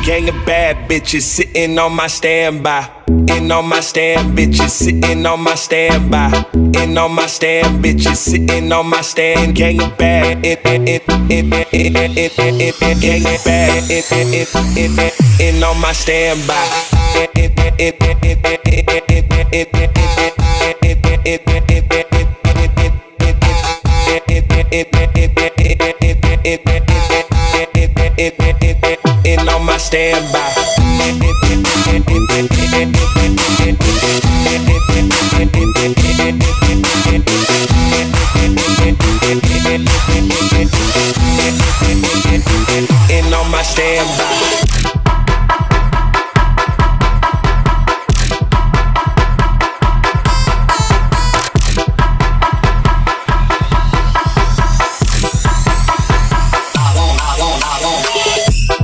Gang of bad bitches sitting on my standby. In on my stand, bitches sitting on my standby. In on my stand, bitches sitting on my stand. Gang of bad, gang of bad, in on my standby. In on my standby. In on my standby.